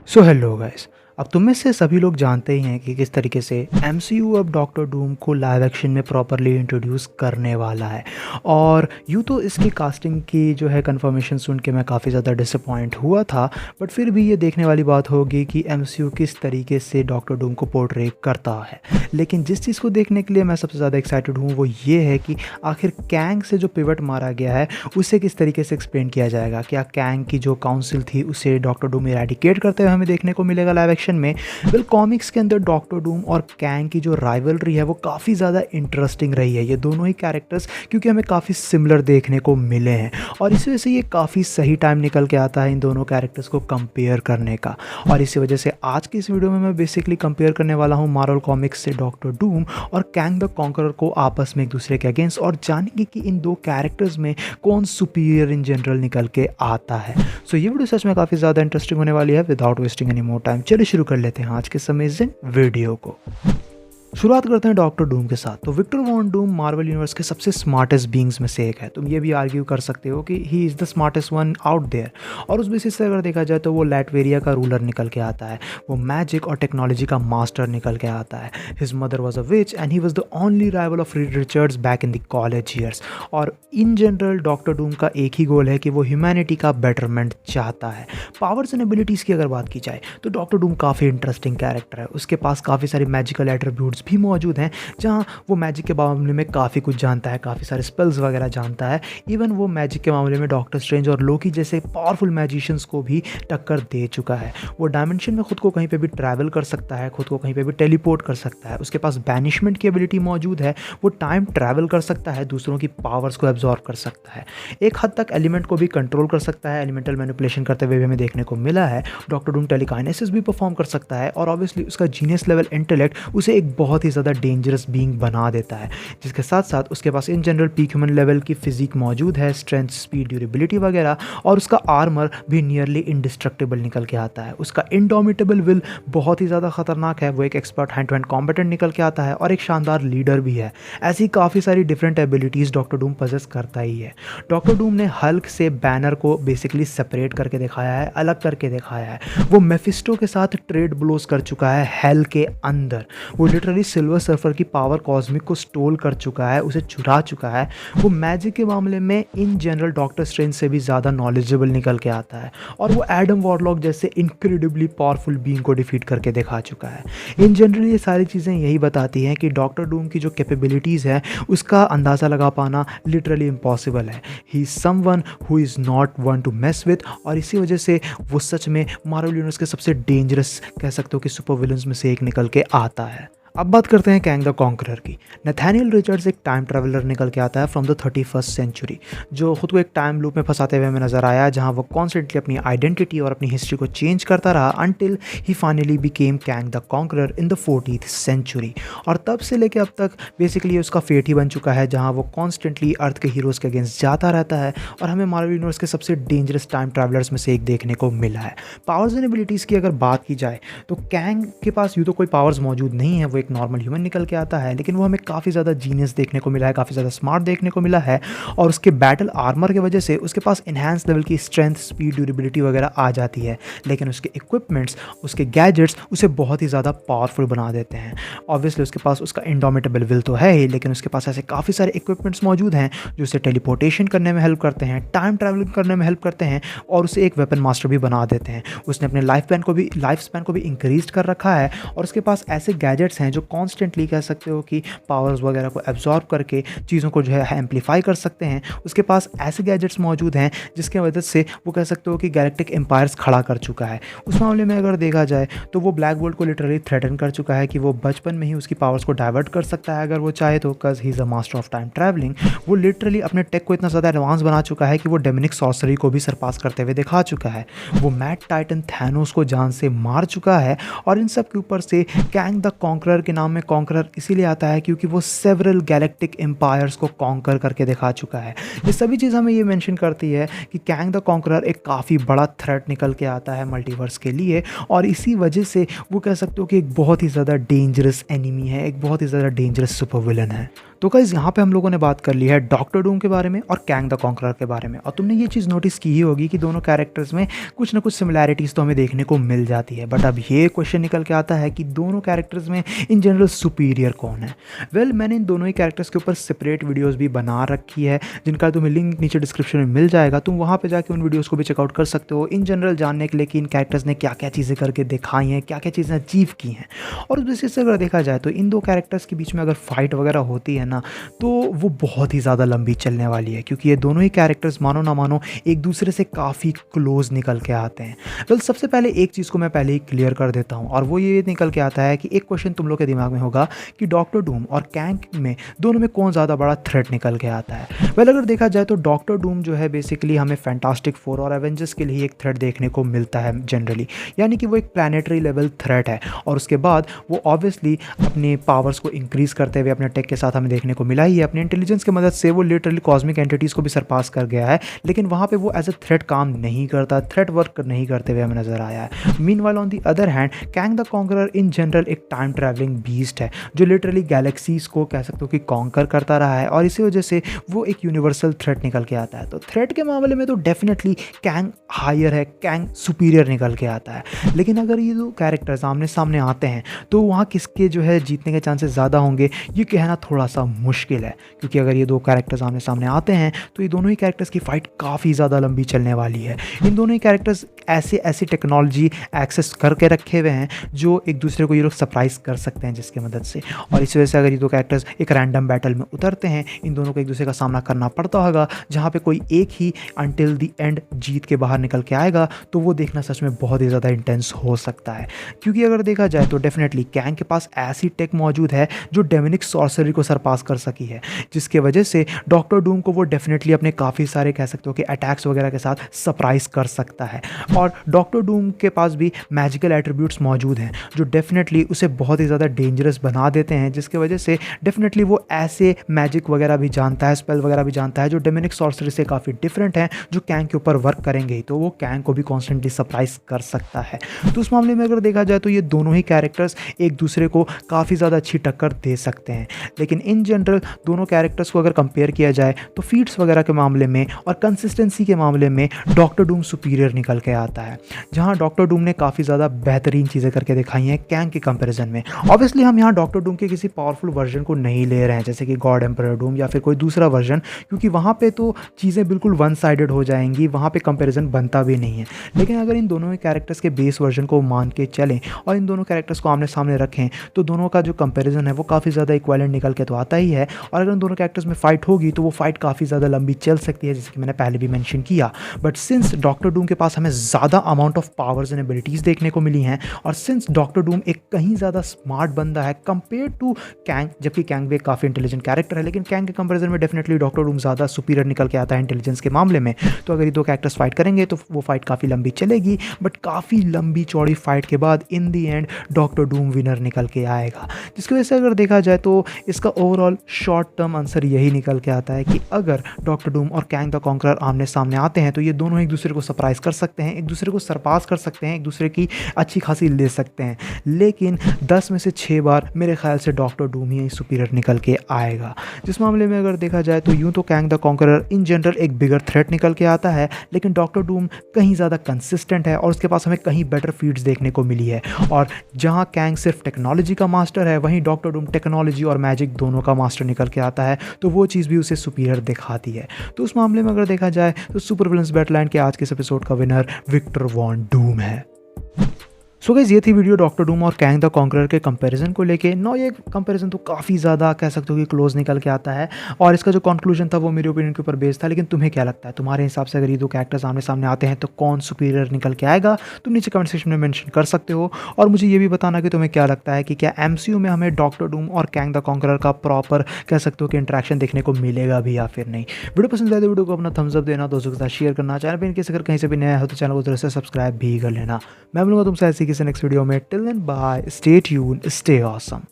So hello guys. अब तुम में से सभी लोग जानते ही हैं कि किस तरीके से एमसीयू अब डॉक्टर डूम को लाइव एक्शन में प्रॉपरली इंट्रोड्यूस करने वाला है। और यूँ तो इसकी कास्टिंग की जो है कंफर्मेशन सुन के मैं काफ़ी ज़्यादा डिसअपॉइंट हुआ था, बट फिर भी ये देखने वाली बात होगी कि एमसीयू किस तरीके से डॉक्टर डूम को पोर्ट्रे करता है। लेकिन जिस चीज़ को देखने के लिए मैं सबसे ज़्यादा एक्साइटेड हूँ वो ये है कि आखिर कैंग से जो पिवट मारा गया है उसे किस तरीके से एक्सप्लेन किया जाएगा। क्या कैंग की जो काउंसिल थी उसे डॉक्टर डूम इरेडिकेट करते हुए हमें देखने को मिलेगा लाइव एक्शन में। वेल, कॉमिक्स के अंदर डॉक्टर डूम और कैंग की जो राइवलरी है वो काफ़ी ज़्यादा इंटरेस्टिंग रही है। ये दोनों ही कैरेक्टर्स क्योंकि हमें काफ़ी सिमिलर देखने को मिले हैं और इसी वजह से ये काफ़ी सही टाइम निकल के आता है इन दोनों कैरेक्टर्स को कंपेयर करने का। और इसी वजह से आज की इस वीडियो में मैं बेसिकली कंपेयर करने वाला हूँ मार्वल कॉमिक्स से डॉक्टर डूम और कैंग द कॉन्करर को आपस में एक दूसरे के अगेंस्ट, और जानेंगे कि इन दो कैरेक्टर्स में कौन सुपीरियर इन जनरल निकल के आता है। सो ये वीडियो सच में काफ़ी ज़्यादा इंटरेस्टिंग होने वाली है। Without wasting any more time चलिए शुरू कर लेते हैं आज के अमेजिंग वीडियो को। शुरुआत करते हैं डॉक्टर डूम के साथ। तो Victor von Doom Marvel universe के सबसे स्मार्टेस्ट बींग्स में से एक है। तुम ये भी आर्ग्यू कर सकते हो कि he is the smartest one out there, और उस बेसिस से अगर देखा जाए तो वो लैटवेरिया का रूलर निकल के आता है। वो मैजिक और टेक्नोलॉजी का मास्टर निकल के आता है। His mother was a which and he was the only rival of Reed Richards back in the college years. और इन जनरल डॉक्टर डूम का एक ही गोल है कि वो ह्यूमैनिटी का बेटरमेंट चाहता है। पावर्स एंड एबिलिटीज़ की अगर बात की जाए तो डॉक्टर डूम काफ़ी इंटरेस्टिंग कैरेक्टर है। उसके पास काफ़ी सारे मैजिकल एट्रीब्यूट्स भी मौजूद हैं, जहां वो मैजिक के मामले में काफ़ी कुछ जानता है, काफ़ी सारे स्पेल्स वगैरह जानता है। इवन वो मैजिक के मामले में डॉक्टर स्ट्रेंज और लोकी जैसे पावरफुल मैजिशियंस को भी टक्कर दे चुका है। वो डायमेंशन में खुद को कहीं पे भी ट्रैवल कर सकता है, खुद को कहीं पे भी टेलीपोर्ट कर सकता है। उसके पास बैनिशमेंट की एबिलिटी मौजूद है। वो टाइम ट्रैवल कर सकता है, दूसरों की पावर्स को एब्जॉर्व कर सकता है, एक हद तक एलिमेंट को भी कंट्रोल कर सकता है। एलिमेंटल मैनिपुलेशन करते हुए भी हमें देखने को मिला है। डॉक्टर डूम टेलीकाइनेसिस भी परफॉर्म कर सकता है, और ऑब्वियसली उसका जीनियस लेवल इंटेलेक्ट उसे एक बहुत ही ज़्यादा डेंजरस बीइंग बना देता है। जिसके साथ साथ उसके पास in general peak human level की फिजिक मौजूद है, स्ट्रेंथ, स्पीड, ड्यूरेबिलिटी वगैरह, और उसका आर्मर भी नियरली इंडिस्ट्रक्टेबल निकल के आता है। उसका इंडोमिटेबल विल बहुत ही ज़्यादा खतरनाक है। वो एक expert hand to hand combatant निकल के आता है और एक शानदार लीडर भी है। ऐसी काफ़ी सारी different abilities doctor Doom possess करता ही है। डॉक्टर डूम ने हल्क से बैनर को बेसिकली सेपरेट करके दिखाया है, अलग करके दिखाया है। वो मेफिस्टो के साथ ट्रेड ब्लोज कर चुका है हेल के अंदर। वो लिटरली सिल्वर सर्फर की पावर कॉस्मिक को स्टोल कर चुका है, उसे चुरा चुका है। वो मैजिक के मामले में इन जनरल डॉक्टर स्ट्रेंज से भी ज़्यादा नॉलेजेबल निकल के आता है, और वो एडम वॉरलॉक जैसे इनक्रेडिबली पावरफुल बीइंग को डिफीट करके दिखा चुका है। इन जनरल ये सारी चीज़ें यही बताती हैं कि डॉक्टर डूम की जो कैपेबिलिटीज़ है उसका अंदाज़ा लगा पाना लिटरली इम्पॉसिबल है। He is someone who is not one two mess with, और इसी वजह से वो सच में मार्वल यूनिवर्स के सबसे डेंजरस कह सकते हो कि सुपर विलन्स में से एक निकल के आता है। अब बात करते हैं कैंग द कॉन्करर की। नथानियल रिचर्ड्स एक टाइम ट्रैवलर निकल के आता है फ्रॉम द 31st सेंचुरी, जो खुद को एक टाइम लूप में फंसाते हुए हमें नजर आया, जहां वो कॉन्स्टेंटली अपनी आइडेंटिटी और अपनी हिस्ट्री को चेंज करता रहा until he finally became Kang the conqueror in the 40th century. और तब से लेके अब तक बेसिकली उसका फेट ही बन चुका है, जहाँ वो कॉन्स्टेंटली अर्थ के हीरोज़ के अगेंस्ट जाता रहता है, और हमें मार्वल यूनिवर्स के सबसे डेंजरस टाइम ट्रैवलर्स में से एक देखने को मिला है। पावर्स एंड एबिलिटीज़ की अगर बात की जाए तो कैंग के पास यूँ तो कोई पावर्स मौजूद नहीं है, वो एक नॉर्मल ह्यूमन निकल के आता है, लेकिन वो हमें काफ़ी ज़्यादा जीनियस देखने को मिला है, काफ़ी ज़्यादा स्मार्ट देखने को मिला है। और उसके बैटल आर्मर की वजह से उसके पास इन्हांस लेवल की स्ट्रेंथ, स्पीड, ड्यूरेबिलिटी वगैरह आ जाती है, लेकिन उसके इक्विपमेंट्स, उसके गैजेट्स उसे बहुत ही ज़्यादा पावरफुल बना देते हैं। ऑब्वियसली उसके पास उसका इंडोमिटेबल विल तो है ही, लेकिन उसके पास ऐसे काफ़ी सारे इक्विपमेंट्स मौजूद हैं जो उसे टेलीपोर्टेशन करने में हेल्प करते हैं, टाइम ट्रैवलिंग करने में हेल्प करते हैं, और उसे एक वेपन मास्टर भी बना देते हैं। उसने अपने लाइफ स्पैन को भी इंक्रीज कर रखा है, और उसके पास ऐसे गैजेट्स हैं जो कॉन्स्टेंटली कह सकते हो कि पावर्स वगैरह को एब्जॉर्ब करके चीज़ों को जो है एम्पलीफाई कर सकते हैं। उसके पास ऐसे गैजेट्स मौजूद हैं जिसके वजह से वो कह सकते हो कि गैलेक्टिक एम्पायर्स खड़ा कर चुका है। उस मामले में अगर देखा जाए तो वो ब्लैक बोल्ट को लिटरली थ्रेटन कर चुका है कि वो बचपन में ही उसकी पावर्स को डाइवर्ट कर सकता है अगर वो चाहे तो, because he is a master of time travelling. वो लिटरली अपने टेक को इतना ज़्यादा एडवांस बना चुका है कि वो डेमोनिक सॉर्सरी को भी सरपास करते हुए दिखा चुका है। वो मैड टाइटन थैनोस को जान से मार चुका है, और इन सब के ऊपर से कैंग द कॉन्करर के नाम में कॉन्करर इसीलिए आता है क्योंकि वो सेवरल गैलेक्टिक एम्पायर्स को कॉन्कर करके दिखा चुका है। ये सभी चीज़ हमें ये मेंशन करती है कि कैंग द कॉन्करर एक काफ़ी बड़ा थ्रेट निकल के आता है मल्टीवर्स के लिए, और इसी वजह से वो कह सकते हो कि एक बहुत ही ज़्यादा डेंजरस एनिमी है, एक बहुत ही ज़्यादा डेंजरस सुपर विलन है। तो गाइज़ यहाँ पे हम लोगों ने बात कर ली है डॉक्टर डूम के बारे में और कैंग द कॉन्करर के बारे में, और तुमने ये चीज़ नोटिस की ही होगी कि दोनों कैरेक्टर्स में कुछ ना कुछ सिमिलैरिटीज़ तो हमें देखने को मिल जाती है। बट अब ये क्वेश्चन निकल के आता है कि दोनों कैरेक्टर्स में इन जनरल सुपीरियर कौन है। वेल मैंने इन दोनों ही कैरेक्टर्स के ऊपर सेपरेट वीडियोज़ भी बना रखी है, जिनका तुम्हें लिंक नीचे डिस्क्रिप्शन में मिल जाएगा। तुम वहाँ पर जाकर उन वीडियोज़ को भी चेकआउट कर सकते हो इन जनरल जानने के लिए कि इन कैरेक्टर्स ने क्या क्या चीज़ें करके दिखाई हैं, क्या क्या चीज़ें अचीव की हैं। और उस बेसिस से अगर देखा जाए तो इन दो कैरेक्टर्स के बीच में अगर फाइट वगैरह होती है ना, तो वो बहुत ही ज़्यादा लंबी चलने वाली है, क्योंकि ये दोनों ही कैरेक्टर्स मानो ना मानो एक दूसरे से काफ़ी क्लोज निकल के आते हैं। वेल सबसे पहले एक चीज़ को मैं पहले ही क्लियर कर देता हूँ, और वो ये निकल के आता है कि एक क्वेश्चन तुम लोग के दिमाग में होगा कि डॉक्टर डूम और कैंग में दोनों में कौन ज़्यादा बड़ा थ्रेट निकल के आता है। वेल अगर देखा जाए तो डॉक्टर डूम जो है बेसिकली हमें फैंटास्टिक फोर और एवेंजर्स के लिए एक थ्रेट देखने को मिलता है जनरली, यानी कि वो एक प्लानिटरी लेवल थ्रेट है। और उसके बाद वो ऑब्वियसली अपने पावर्स को इंक्रीज़ करते हुए अपने टेक के साथ हमें देखने को मिला ही है। अपनी इंटेलिजेंस की मदद से वो लिटरली कॉस्मिक एंटिटीज़ को भी सरपास कर गया है, लेकिन वहाँ पे वो एज अ थ्रेट काम नहीं करता, थ्रेट वर्क नहीं करते हुए हमें नजर आया है। Meanwhile on the other hand Kang the conqueror in general एक टाइम ट्रैवलिंग बीस्ट है, जो लिटरली गैलेक्सीज़ को कह सकते हो कि कॉन्कर करता रहा है, और इसी वजह से वो एक यूनिवर्सल थ्रेट निकल के आता है। तो थ्रेट के मामले में तो डेफिनेटली कैंग हायर है, कैंग सुपीरियर निकल के आता है। लेकिन अगर ये दो कैरेक्टर्स आमने सामने आते हैं तो वहाँ किसके जो है जीतने के चांसेस ज़्यादा होंगे, ये कहना थोड़ा सा मुश्किल है। क्योंकि अगर ये दो कैरेक्टर्स आमने सामने आते हैं तो ये दोनों ही कैरेक्टर्स की फ़ाइट काफ़ी ज़्यादा लंबी चलने वाली है। इन दोनों ही कैरेक्टर्स ऐसी टेक्नोलॉजी एक्सेस करके रखे हुए हैं जो एक दूसरे को ये लोग सरप्राइज़ कर सकते हैं जिसकी मदद से। और इस वजह से अगर ये दो कैरेक्टर्स एक रैंडम बैटल में उतरते हैं, इन दोनों को एक दूसरे का सामना करना पड़ता होगा, जहाँ पे कोई एक ही अंटिल द एंड जीत के बाहर निकल के आएगा, तो वो देखना सच में बहुत ही ज़्यादा इंटेंस हो सकता है। क्योंकि अगर देखा जाए तो डेफिनेटली कैंग के पास ऐसी टेक मौजूद है जो डेमोनिक सॉर्सरी को सरपास कर सकी है, जिसके वजह से डॉक्टर डूम को वो डेफिनेटली अपने काफ़ी सारे कह सकते हो कि अटैक्स वगैरह के साथ सरप्राइज कर सकता है। और डॉक्टर डूम के पास भी मैजिकल एट्रीब्यूट्स मौजूद हैं जो डेफिनेटली उसे बहुत ही ज़्यादा डेंजरस बना देते हैं, जिसकी वजह से डेफिनेटली वो ऐसे मैजिक वगैरह भी जानता है, स्पेल वगैरह भी जानता है जो डेमोनिक सॉर्सरी से काफ़ी डिफरेंट हैं, जो कैंग के ऊपर वर्क करेंगे, तो वो कैंग को भी कॉन्स्टेंटली सरप्राइज कर सकता है। तो उस मामले में अगर देखा जाए तो ये दोनों ही कैरेक्टर्स एक दूसरे को काफ़ी ज़्यादा अच्छी टक्कर दे सकते हैं। लेकिन इन जनरल दोनों कैरेक्टर्स को अगर कंपेयर किया जाए तो फीट्स वगैरह के मामले में और कंसिस्टेंसी के मामले में डॉक्टर डूम सुपीरियर निकल के आता है, जहां डॉक्टर डूम ने काफ़ी ज़्यादा बेहतरीन चीज़ें करके दिखाई हैं कैंग के कंपैरिजन में। ऑब्वियसली हम यहाँ डॉक्टर डूम के किसी पावरफुल वर्जन को नहीं ले रहे हैं, जैसे कि गॉड एम्परर डूम या फिर कोई दूसरा वर्जन, क्योंकि वहाँ पे तो चीज़ें बिल्कुल वन साइडेड हो जाएंगी, वहाँ पे कंपैरिजन बनता भी नहीं है। लेकिन अगर इन दोनों ही कैरेक्टर्स के बेस वर्जन को मान के चलें और इन दोनों कैरेक्टर्स को आमने सामने रखें, तो दोनों का जो कंपैरिजन है वो काफ़ी ज़्यादा इक्विवेलेंट निकल के तो आता ही है। और अगर इन दोनों कैरेक्टर्स में फाइट होगी तो वो फाइट काफ़ी ज़्यादा लंबी चल सकती है, जैसे कि मैंने पहले भी मेंशन किया। बट सिंस डॉक्टर डूम के पास हमें ज़्यादा amount of powers and abilities देखने को मिली हैं, और सिंस डॉक्टर डूम एक कहीं ज़्यादा स्मार्ट बंदा है कंपेयर टू कैंग, जबकि कैंग भी काफ़ी इंटेलिजेंट कैरेक्टर है, लेकिन कैंग के कंपैरिजन में डेफिनेटली डॉक्टर डूम ज़्यादा सुपीरियर निकल के आता है इंटेलिजेंस के मामले में। तो अगर ये दो कैरेक्टर्स फाइट करेंगे तो वो फाइट काफ़ी लंबी चलेगी, बट काफ़ी लंबी चौड़ी फाइट के बाद इन दी एंड डॉक्टर डूम विनर निकल के आएगा। जिसकी वजह से अगर देखा जाए तो इसका ओवरऑल शॉर्ट टर्म आंसर यही निकल के आता है कि अगर डॉक्टर डूम और कैंग द कॉन्करर आमने सामने आते हैं तो ये दोनों एक दूसरे को सरप्राइज कर सकते हैं, एक दूसरे को सरपास कर सकते हैं, एक दूसरे की अच्छी खासी ले सकते हैं। लेकिन 10 में से 6 बार मेरे ख्याल से डॉक्टर डूम ही सुपीरियर निकल के आएगा। जिस मामले में अगर देखा जाए तो यूँ तो Kang the conqueror in general एक बिगर थ्रेट निकल के आता है, लेकिन डॉक्टर डूम कहीं ज़्यादा कंसिस्टेंट है और उसके पास हमें कहीं बेटर फीड्स देखने को मिली है। और जहाँ कैंग सिर्फ टेक्नोलॉजी का मास्टर है, वहीं डॉक्टर डूम टेक्नोलॉजी और मैजिक दोनों का मास्टर निकल के आता है, तो वो चीज़ भी उसे सुपीरियर दिखाती है। तो उस मामले में अगर देखा जाए तो सुपर विलेंस बैटललाइन के आज के इस एपिसोड का विनर विक्टर वॉन डूम है। सो गाइस ये थी वीडियो डॉक्टर डूम और कैंग द कॉन्करर के कंपैरिजन को लेके। नो ये कंपैरिजन तो काफ़ी ज़्यादा कह सकते हो कि क्लोज निकल के आता है, और इसका जो कंक्लूजन था वो मेरे ओपिनियन के ऊपर बेस्ड था। लेकिन तुम्हें क्या लगता है, तुम्हारे हिसाब से अगर ये दो कैरेक्टर्स आमने सामने आते हैं तो कौन सुपीरियर निकल के आएगा? तुम नीचे कमेंट सेक्शन में मेंशन कर सकते हो, और मुझे ये भी बताना कि तुम्हें क्या लगता है कि क्या MCU में हमें डॉक्टर डूम और कैंग द कॉन्करर का प्रॉपर कह सकते हो कि इंटरेक्शन देखने को मिलेगा भी या फिर नहीं। वीडियो पसंद आए तो वीडियो को अपना थम्स अप देना, दोस्तों के साथ शेयर करना, चैनल पर इनकेस अगर कहीं से भी नया हो तो चैनल को जरूर से सब्सक्राइब भी कर लेना। मैं मिलूंगा तुमसे ऐसी किसी नेक्स्ट वीडियो में। Till then, bye. Stay tuned. Stay awesome.